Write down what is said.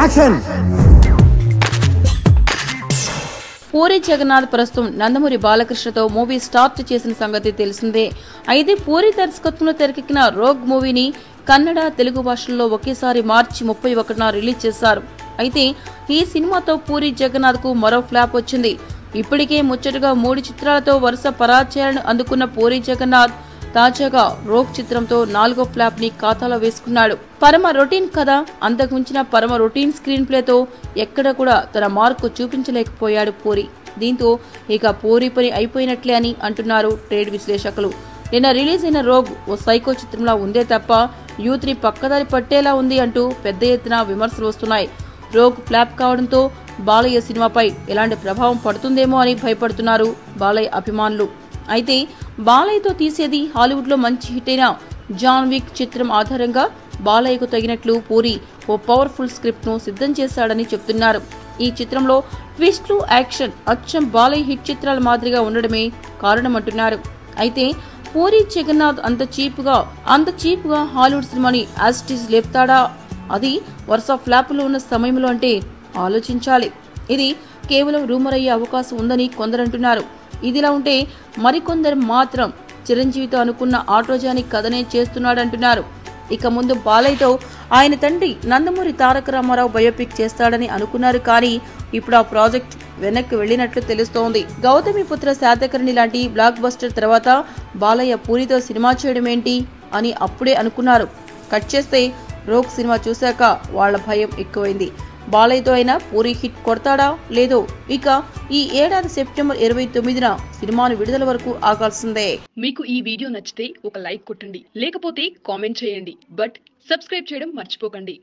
Action. Puri Jagannadh ప్రస్తుతం Nandamuri బాలకృష్ణతో movie start చేసిన సంగతి తెలిసిందే. అయితే పూరి దర్శకత్వంలో తెరకెక్కిన రోగ్ మూవీని కన్నడ, తెలుగు భాషల్లో ఒకేసారి మార్చి 31న రిలీజ్ చేశారు. అయితే ఈ సినిమాతో పూరి జగన్నాథ్ కు మరో ఫ్లాప్ వచ్చింది. ఇప్పటికే ముచ్చటగా 3 చిత్రాలతో వరుస పరాజయాలను అందుకున్న పూరి జగన్నాథ్ తాజాగా రోగ్ చిత్రంతో 4వ ఫ్లాప్ ని ఖాతాలో వేసుకున్నాడు. పరమ రొటీన్ కథ, అంతకుమించిన పరమ రొటీన్ స్క్రీన్ ప్లేతో ఎక్కడ కూడా తన మార్కు చూపించలేకపోయాడు పూరి. దీంతో ఇక పూరి పని అయిపోయినట్లే అని అంటున్నారు ట్రేడ్ విశ్లేషకులు. నిన్న రిలీజ్ అయిన రోగ్ ఓ సైకో చిత్రంలా ఉందే తప్ప యూత్ ని పక్కదారి పట్టేలా ఉంది అంటూ పెద్ద ఎత్తున విమర్శలు వస్తున్నాయి. రోగ్ ఫ్లాప్ కావడంతో బాలయ్య సినిమాపై ఎలాంటి ప్రభావం పడుతుందేమో అని భయపడుతున్నారు బాలయ్య అభిమానులు. అయితే బాలయ్యతో తీసేది హాలీవుడ్ లో మంచి హిట్ అయిన జాన్ విక్ చిత్రం ఆధారంగా బాలయ్యకు తగినట్లు పూరి ఓ పవర్ఫుల్ స్క్రిప్ట్ ను సిద్ధం చేశాడని చెప్తున్నారు. ఈ చిత్రంలో ట్విస్ట్లు, యాక్షన్ అచ్చం బాలయ్య హిట్ చిత్రాల మాదిరిగా ఉండడమే కారణమంటున్నారు. అయితే పూరి జగన్నాథ్ అంత చీప్ గా హాలీవుడ్ సినిమాని యాస్టిస్ లేపుతాడా? అది వరుస ఫ్లాపులు ఉన్న సమయంలో అంటే ఆలోచించాలి. ఇది కేవలం రూమర్ అయ్యే అవకాశం ఉందని కొందరంటున్నారు. ఇదిలా ఉంటే మరికొందరు మాత్రం చిరంజీవితో అనుకున్న ఆటోజాని కథనే చేస్తున్నాడంటున్నారు. ఇక ముందు బాలయ్యతో ఆయన తండ్రి నందమూరి తారక రామారావు బయోపిక్ చేస్తాడని అనుకున్నారు. కానీ ఇప్పుడు ఆ ప్రాజెక్ట్ వెనక్కి వెళ్లినట్లు తెలుస్తోంది. గౌతమిపుత్ర శాతకర్ణి లాంటి బ్లాక్ బస్టర్ తర్వాత బాలయ్య పూరితో సినిమా చేయడం ఏంటి అని అప్పుడే అనుకున్నారు. కట్ చేస్తే రోగ్ సినిమా చూశాక వాళ్ల భయం ఎక్కువైంది. బాలయ్యతో అయినా పూరి హిట్ కొడతాడా లేదో ఇక ఈ ఏడాది సెప్టెంబర్ 29న సినిమాను విడుదల వరకు ఆగాల్సిందే. మీకు ఈ వీడియో నచ్చితే ఒక లైక్ కొట్టండి, లేకపోతే కామెంట్ చేయండి. బట్ సబ్స్క్రైబ్ చేయడం మర్చిపోకండి.